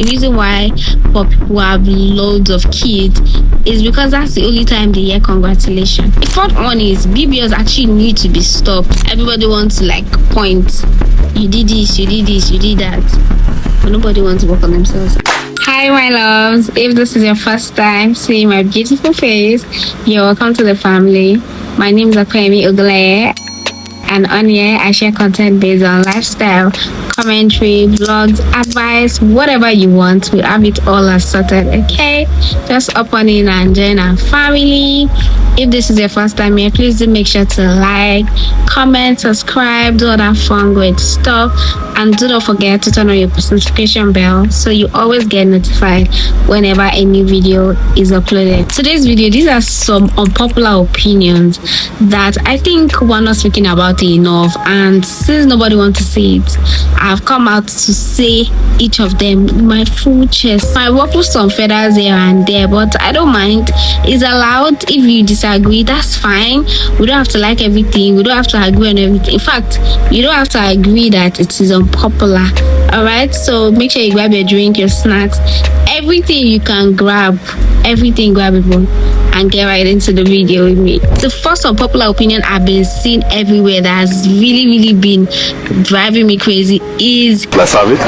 The reason why poor people have loads of kids is because that's the only time they hear congratulations. The fourth one is BBLs actually need to be stopped. Everybody wants to like point. You did this, you did this, you did that. But nobody wants to work on themselves. Hi my loves, if this is your first time seeing my beautiful face, you're welcome to the family. My name is Opeyemi Ogunleye, and on here I share content based on lifestyle, commentary, vlogs, advice, whatever you want. We have it all assorted, okay? Just up on in and join our family. If this is your first time here, please do make sure to like, comment, subscribe, do all that fun great stuff, and do not forget to turn on your notification bell so you always get notified whenever a new video is uploaded. Today's video, these are some unpopular opinions that I think we're not speaking about enough, and since nobody wants to say it, I've come out to say each of them in my full chest. I work with some feathers here and there, but I don't mind. It's allowed. If you disagree, that's fine. We don't have to like everything. We don't have to agree on everything. In fact, you don't have to agree that it is unpopular. All right, so make sure you grab your drink, your snacks, everything you can grab, everything grabbable, and get right into the video with me. The first unpopular opinion I've been seeing everywhere that has really been driving me crazy is let's have it.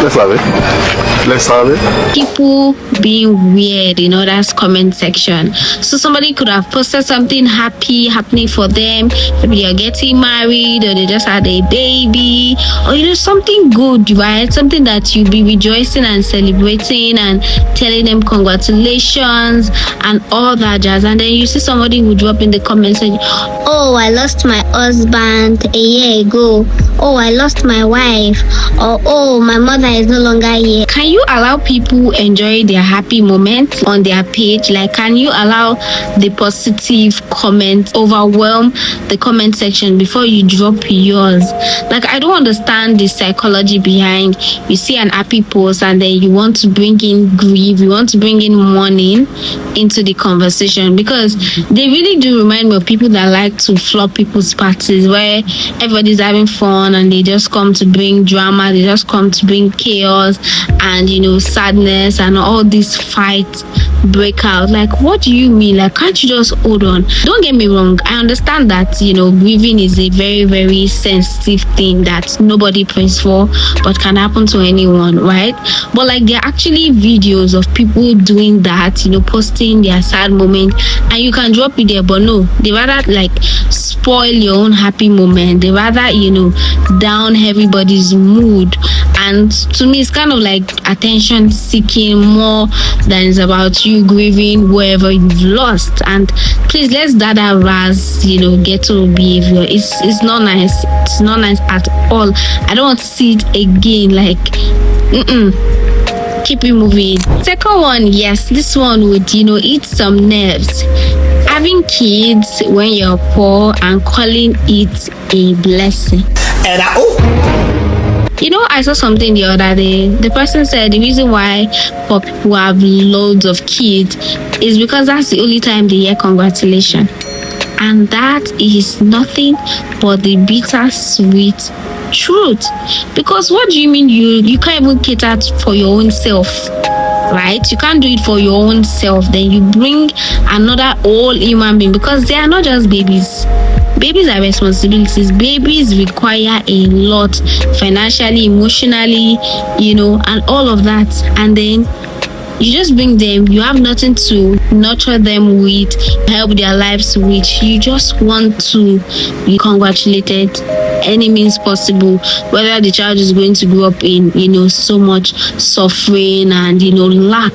People being weird in others' comment section. So somebody could have posted something happening for them. Maybe they're getting married, or they just had a baby, or something good, right? Something that you'll be rejoicing and celebrating and telling them congratulations and all that jazz. And then you see somebody who drop in the comments saying, "Oh, I lost my husband a year ago. Oh, I lost my wife," or "Oh, my mother is no longer here." Can you allow people enjoy their happy moment on their page? Like, can you allow the positive comments overwhelm the comment section before you drop yours? Like, I don't understand the psychology behind you see an happy post and then you want to bring in grief, you want to bring in mourning into the conversation, because they really do remind me of people that like to flop people's parties where everybody's having fun and they just come to bring drama, they just come to bring chaos and sadness and all these fights break out. Like, what do you mean? Like, can't you just hold on? Don't get me wrong, I understand that grieving is a very sensitive thing that nobody prays for but can happen to anyone, right? But like, there are actually videos of people doing that, posting their sad moment, and you can drop it there, but no, they rather like spoil your own happy moment. They rather down everybody's mood, and to me it's kind of like attention seeking more than it's about you grieving whoever you've lost. And please, let's raz ghetto behavior. It's not nice. It's not nice at all. I don't want to see it again. Like, keep it moving. Second one, yes, this one would eat some nerves. Having kids when you're poor and calling it a blessing. And I saw something the other day. The person said the reason why poor people have loads of kids is because that's the only time they hear congratulations. And that is nothing but the bittersweet truth. Because what do you mean you can't even cater for your own self? Right? You can't do it for your own self. Then you bring another whole human being, because they are not just babies. Babies are responsibilities. Babies require a lot financially, emotionally, and all of that. And then you just bring them, you have nothing to nurture them with, help their lives with. You just want to be congratulated any means possible, whether the child is going to grow up in so much suffering and lack.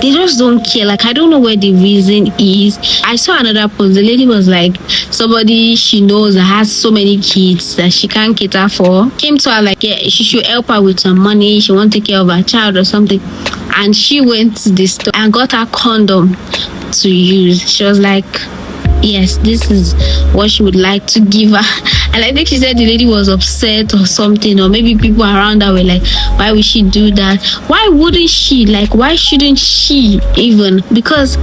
They just don't care. Like, I don't know where the reason is. I saw another post. The lady was like, somebody she knows that has so many kids that she can't cater for came to her like, yeah, she should help her with some money, she won't take care of her child or something. And she went to the store and got her condom to use. She was like, yes, this is what she would like to give her And I think she said the lady was upset or something, or maybe people around her were like, why would she do that? Why wouldn't she? Like, why shouldn't she even? Because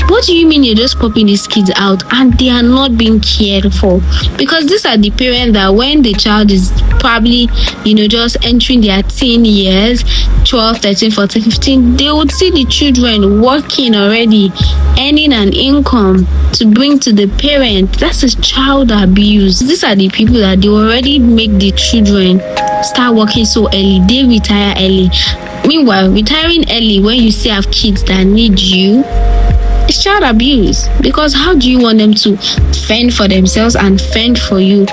what do you mean you're just popping these kids out and they are not being cared for? Because these are the parents that when the child is probably, just entering their teen years, 12, 13, 14, 15, they would see the children working already, earning an income to bring to the parent. That's a child abuse. These are the people that they already make the children start working so early. They retire early. Meanwhile, retiring early when you still have kids that need you, it's child abuse. Because how do you want them to fend for themselves and fend for you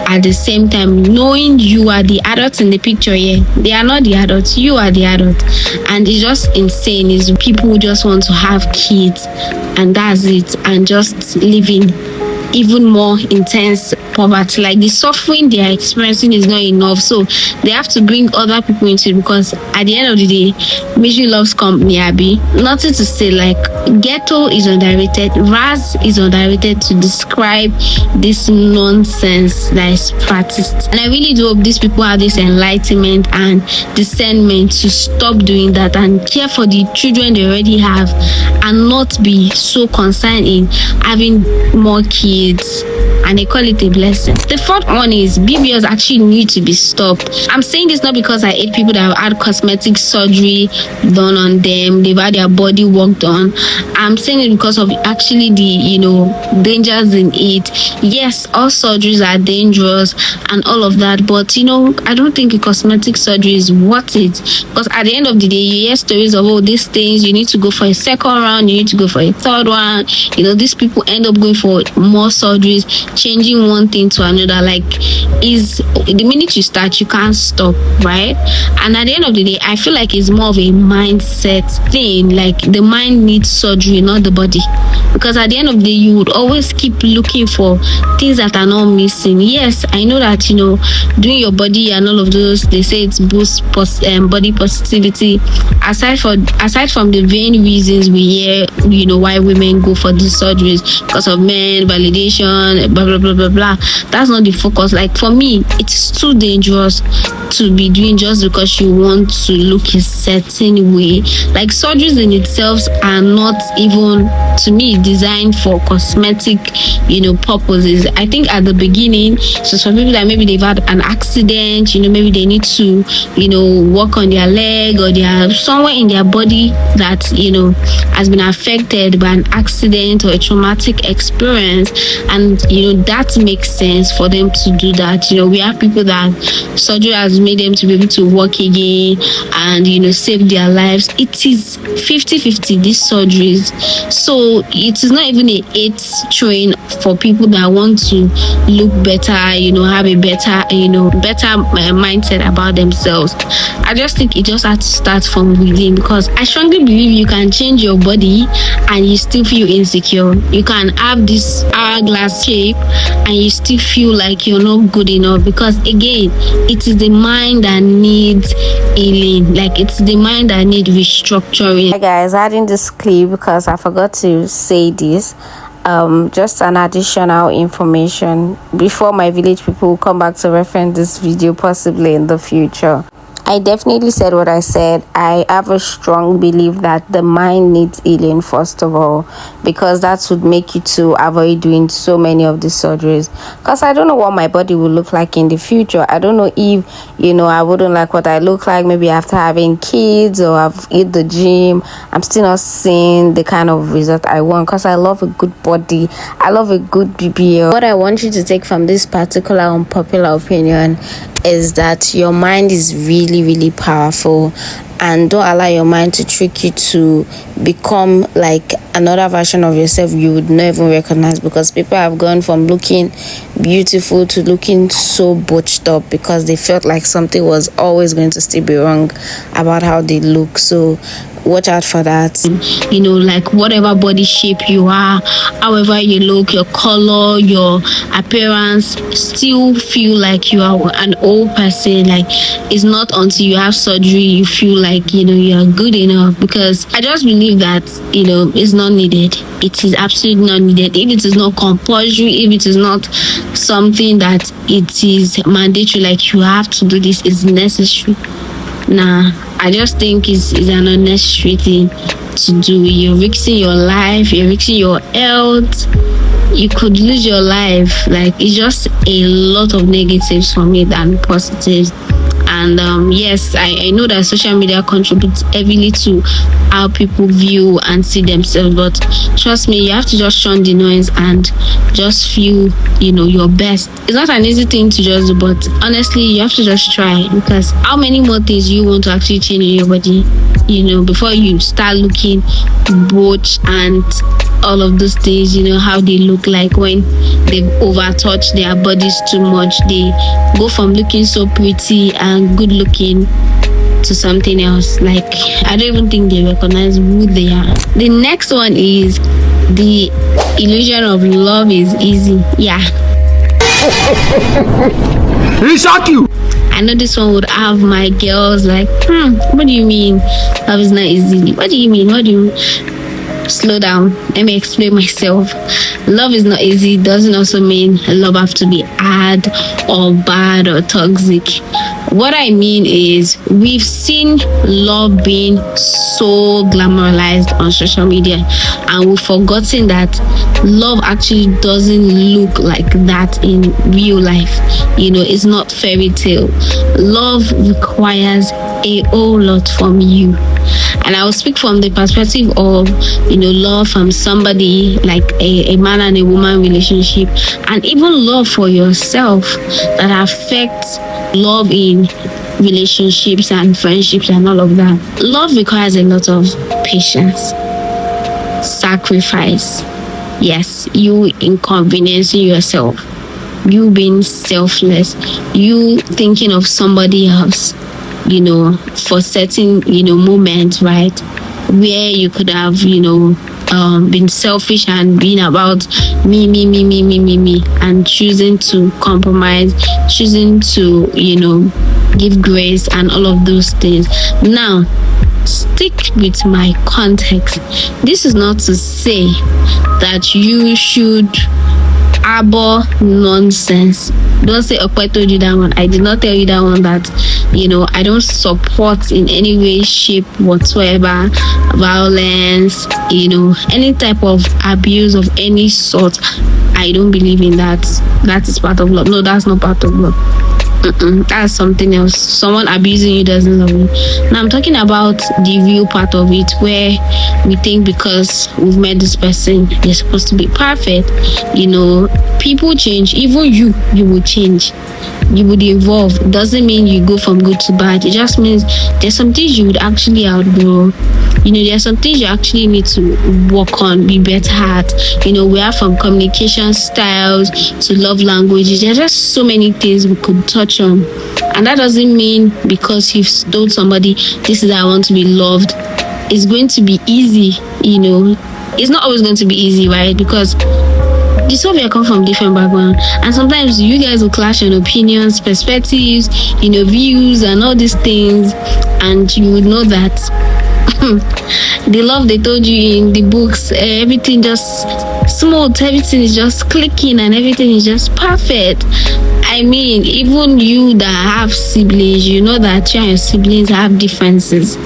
at the same time, knowing you are the adults in the picture here? They are not the adults, you are the adult. And it's just insane. Is people who just want to have kids and that's it, and just living even more intense poverty. Like, the suffering they are experiencing is not enough, so they have to bring other people into it, because at the end of the day, misery loves company. Abby, nothing to say. Like, ghetto is underrated, ras is underrated to describe this nonsense that is practiced. And I really do hope these people have this enlightenment and discernment to stop doing that and care for the children they already have, and not be so concerned in having more kids, and they call it a blessing. The fourth one is BBLs actually need to be stopped. I'm saying this not because I hate people that have had cosmetic surgery done on them, they've had their body worked on. I'm saying it because of actually the dangers in it. Yes, all surgeries are dangerous and all of that, but I don't think a cosmetic surgery is worth it, because at the end of the day, you hear stories of these things, you need to go for a second round, you need to go for a third one. These people end up going for more surgeries, changing one thing to another. Like, is the minute you start, you can't stop, right? And at the end of the day, I feel like it's more of a mindset thing. Like, the mind needs surgery, not the body, because at the end of the day, you would always keep looking for things that are not missing. Yes, I know that doing your body and all of those, they say it boosts body positivity. Aside from the vain reasons we hear, why women go for these surgeries, because of men validation, blah blah blah blah blah. That's not the focus. Like, for me, it's too dangerous to be doing just because you want to look a certain way. Like, surgeries in itself are not even, to me, designed for cosmetic purposes. I think at the beginning, so some people that maybe they've had an accident, maybe they need to work on their leg, or they are somewhere in their body that has been affected by an accident or a traumatic experience, and that makes sense for them to do that. We have people that surgery has made them to be able to walk again and save their lives. It is 50-50, these surgeries. So it is not even a hate train for people that want to look better, have a better mindset about themselves. I just think it just has to start from within, because I strongly believe you can change your body and you still feel insecure. You can have this hourglass shape and you still feel like you're not good enough, because again, it is the mind that needs healing. Like, it's the mind that needs restructuring. Hi guys, adding this clip because I forgot to say this. Just an additional information before my village people will come back to reference this video possibly in the future. I definitely said what I said. I have a strong belief that the mind needs healing first of all, because that would make you to avoid doing so many of these surgeries. Because I don't know what my body will look like in the future. I don't know if I wouldn't like what I look like maybe after having kids, or I've hit the gym. I'm still not seeing the kind of result I want, because I love a good body, I love a good BBL. What I want you to take from this particular unpopular opinion is that your mind is really powerful, and don't allow your mind to trick you to become like another version of yourself you would never recognize, because people have gone from looking beautiful to looking so botched up because they felt like something was always going to still be wrong about how they look. So watch out for that. Like whatever body shape you are, however you look, your color, your appearance, still feel like you are an old person. Like it's not until you have surgery you feel like you're good enough, because I just believe that it's not needed. It is absolutely not needed. If it is not compulsory, if it is not something that it is mandatory, like you have to do this, is necessary. Nah, I just think it's an unnecessary thing to do. You're risking your life, you're risking your health. You could lose your life. Like, it's just a lot of negatives from it than positives. And yes, I know that social media contributes heavily to how people view and see themselves, but trust me, you have to just shun the noise and just feel your best. It's not an easy thing to just do, but honestly you have to just try, because how many more things you want to actually change in your body before you start looking butch and all of those things, how they look like when they've overtouched their bodies too much. They go from looking so pretty and good looking to something else. Like, I don't even think they recognize who they are. The next one is the illusion of love is easy. Yeah. He shock you. I know this one would have my girls like, what do you mean love is not easy? What do you mean? Slow down, let me explain myself. Love is not easy doesn't also mean love have to be hard or bad or toxic. What I mean is, we've seen love being so glamorized on social media, and we've forgotten that love actually doesn't look like that in real life. It's not fairy tale. Love requires a whole lot from you. And I will speak from the perspective of, love from somebody like a man and a woman relationship, and even love for yourself that affects love in relationships and friendships and all of that. Love requires a lot of patience, sacrifice. Yes, you inconveniencing yourself, you being selfless, you thinking of somebody else, for certain, moments, right? Where you could have, been selfish and being about me, and choosing to compromise, choosing to, give grace and all of those things. Now, stick with my context. This is not to say that you should harbor nonsense. Don't say, I told you that one. I did not tell you that one. That I don't support in any way, shape whatsoever violence, any type of abuse of any sort. I don't believe in that. That is part of love. No, that's not part of love. That's something else. Someone abusing you doesn't love you. Now I'm talking about the real part of it, where we think because we've met this person, they're supposed to be perfect. People change. Even you will change. You would evolve. It doesn't mean you go from good to bad. It just means there's some things you would actually outgrow. There's some things you actually need to work on, be better at. We are from communication styles to love languages. There's just so many things we could touch on. And that doesn't mean because you've told somebody, this is how I want to be loved, it's going to be easy. It's not always going to be easy, right? Because the two of you come from different backgrounds, and sometimes you guys will clash on opinions, perspectives, views and all these things, and you would know that the love they told you in the books, everything just smooth, everything is just clicking and everything is just perfect. I mean, even you that have siblings, that you and your siblings have differences.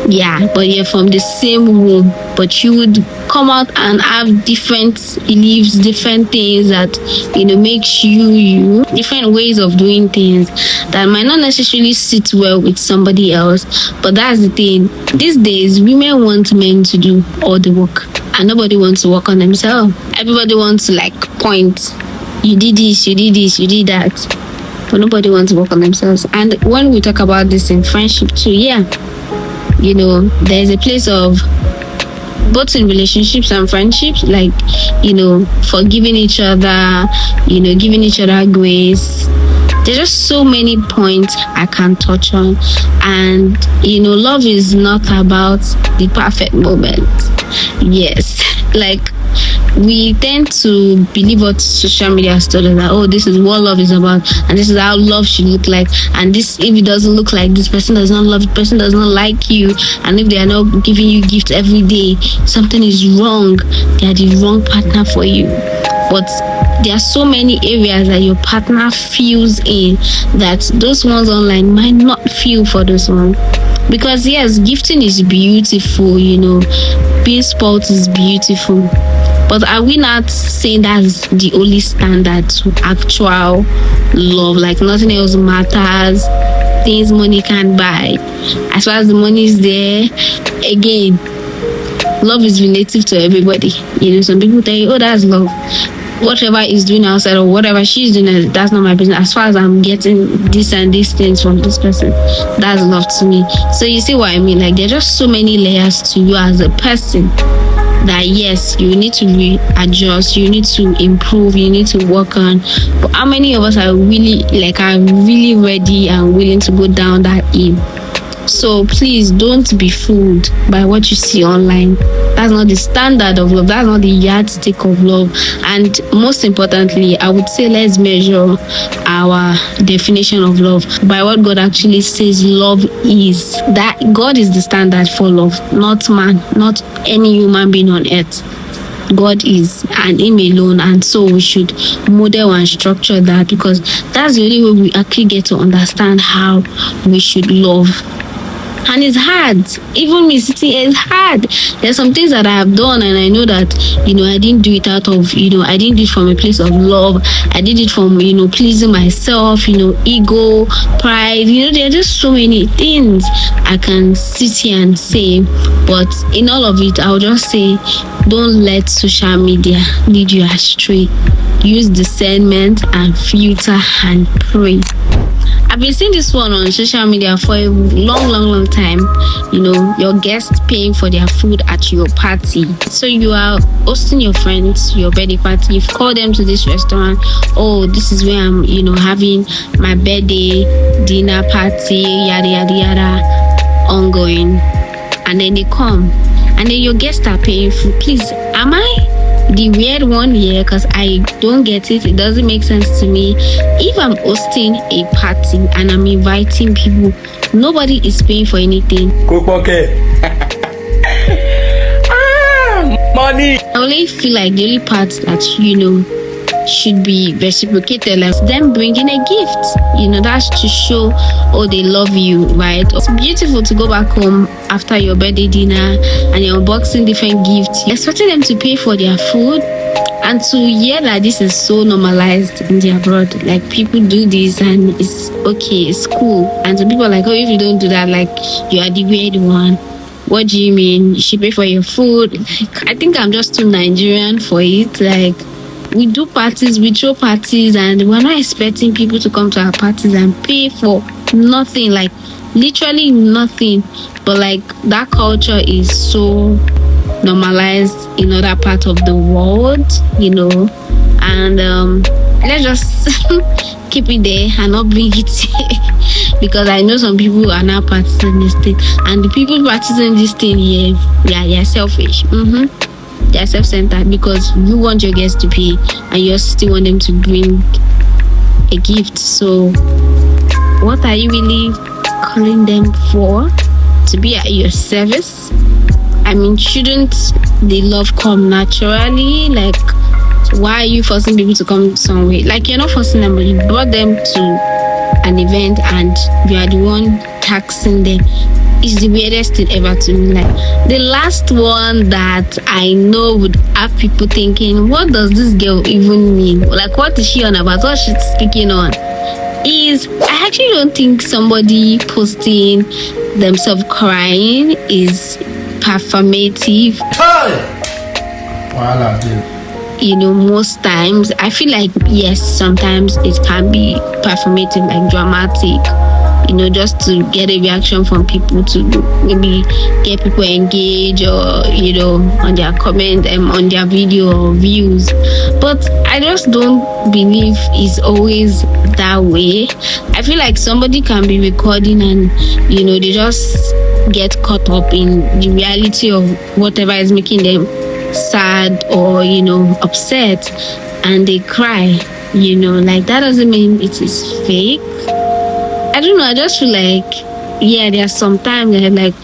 Yeah, but you're from the same womb, but you would come out and have different beliefs, different things that makes you different ways of doing things that might not necessarily sit well with somebody else. But that's the thing, these days women want men to do all the work, and nobody wants to work on themselves. Everybody wants to point, you did this, you did this, you did that, but nobody wants to work on themselves. And when we talk about this in friendship too, there's a place of both in relationships and friendships, forgiving each other, giving each other grace, There's just so many points I can touch on. And love is not about the perfect moment. Yes, like we tend to believe what social media has told us, that this is what love is about, and this is how love should look like, and this, if it doesn't look like this, person does not love, person does not like you, and if they are not giving you gifts every day, something is wrong. They are the wrong partner for you. But there are so many areas that your partner feels in that those ones online might not feel for those ones. Because yes, gifting is beautiful, being spoiled is beautiful, but are we not saying that's the only standard to actual love? Like nothing else matters, things money can't buy. As far as the money is there, again, love is relative to everybody. Some people tell you, that's love. Whatever is doing outside or whatever she's doing, that's not my business. As far as I'm getting this and these things from this person, that's love to me. So you see what I mean? Like, there are just so many layers to you as a person that yes, you need to readjust, you need to improve, you need to work on. But how many of us are really ready and willing to go down that aim? So please don't be fooled by what you see online. That's not the standard of love. That's not the yardstick of love. And most importantly, I would say let's measure our definition of love by what God actually says love is. That God is the standard for love, not man, not any human being on earth. God is, and Him alone, and so we should model and structure that, because that's the only way we actually get to understand how we should love. And it's hard. Even me sitting here, it's hard. There's some things that I have done, and I know that, I didn't do it out of, I didn't do it from a place of love. I did it from, pleasing myself, ego, pride. There are just so many things I can sit here and say. But in all of it, I'll just say, don't let social media lead you astray. Use discernment and filter and pray. I've been seeing this one on social media for a long time. Your guests paying for their food at your party. So you are hosting your friends, your birthday party. You've called them to this restaurant. Oh, this is where I'm, having my birthday dinner party, yada yada yada, ongoing. And then they come, and then your guests are paying food. Please, am I the weird one here? Because I don't get it. It doesn't make sense to me. If I'm hosting a party and I'm inviting people, nobody is paying for anything. Money. I only feel like the only part that should be reciprocated, like them bringing a gift. That's to show they love you, right? It's beautiful to go back home after your birthday dinner and you're unboxing different gifts, expecting them to pay for their food, and to hear that this is so normalized in the abroad. Like, people do this and it's okay, it's cool. And some people are like, if you don't do that, like, you are the weird one. What do you mean? You should pay for your food? Like, I think I'm just too Nigerian for it. Like, we do parties, we throw parties, and we're not expecting people to come to our parties and pay for nothing, like literally nothing. But like, that culture is so normalized in other parts of the world, and let's just keep it there and not bring it here. Because I know some people are now practicing this thing, and the people practicing this thing here, they're selfish. They're self-centered, because you want your guests to pay and you also still want them to bring a gift. So what are you really calling them for? To be at your service? I mean, shouldn't the love come naturally? Like, why are you forcing people to come some way? Like, you're not forcing them, but you brought them to an event and you are the one taxing them. It's the weirdest thing ever to me. Like, the last one that I know would have people thinking, what does this girl even mean? Like, what is she on about? What she's speaking on? Is, I actually don't think somebody posting themselves crying is performative. Most times I feel like, yes, sometimes it can be performative, like dramatic. just to get a reaction from people, to maybe get people engaged, or on their comment on their video or views. But I just don't believe it's always that way. I feel like somebody can be recording and they just get caught up in the reality of whatever is making them sad or upset, and they cry. Like, that doesn't mean it is fake. I don't know, I just feel like, there's sometimes that, like,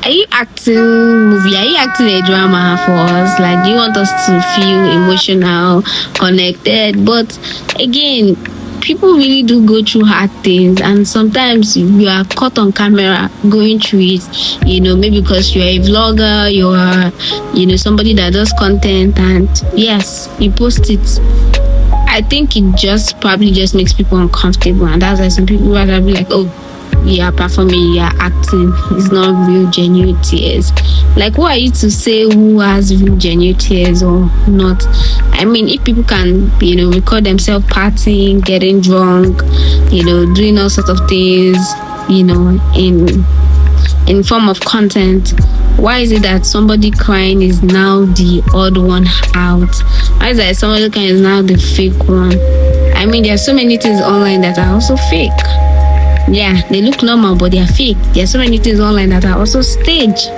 are you acting movie? Are you acting a drama for us? Like, do you want us to feel emotional, connected? But again, people really do go through hard things, and sometimes you are caught on camera going through it, maybe because you're a vlogger, you are, somebody that does content, and yes, you post it. I think it just probably just makes people uncomfortable, and that's why some people rather be like, oh, you are performing, you are acting, it's not real genuine tears. Like, who are you to say who has real genuine tears or not? I mean, if people can record themselves partying, getting drunk, doing all sorts of things, in form of content, why is it that somebody crying is now the odd one out? Why is that somebody crying is now the fake one? I mean, there are so many things online that are also fake. Yeah, they look normal, but they are fake. There are so many things online that are also staged,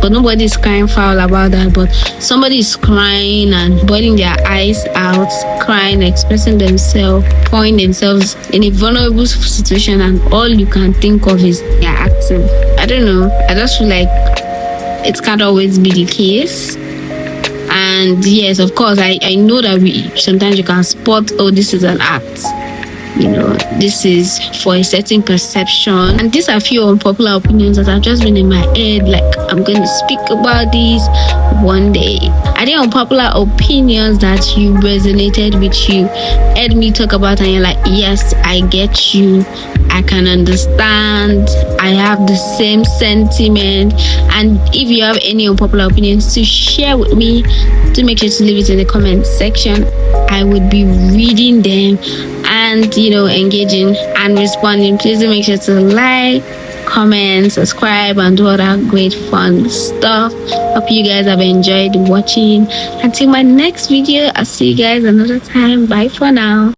but nobody is crying foul about that. But somebody is crying and boiling their eyes out, crying, expressing themselves, pouring themselves in a vulnerable situation, and all you can think of is they're acting. I don't know. I just feel like it can't always be the case. And yes, of course, I know that sometimes you can spot, oh, this is an act. This is for a certain perception. And these are few unpopular opinions that have just been in my head. Like, I'm going to speak about this one day. Are there unpopular opinions that you resonated with, you heard me talk about, and you're like, yes, I get you, I can understand, I have the same sentiment? And if you have any unpopular opinions to share with me, do make sure to leave it in the comment section. I would be reading them and engaging and responding. Please do make sure to like, comment, subscribe, and do all that great fun stuff. Hope you guys have enjoyed watching. Until my next video, I'll see you guys another time. Bye for now.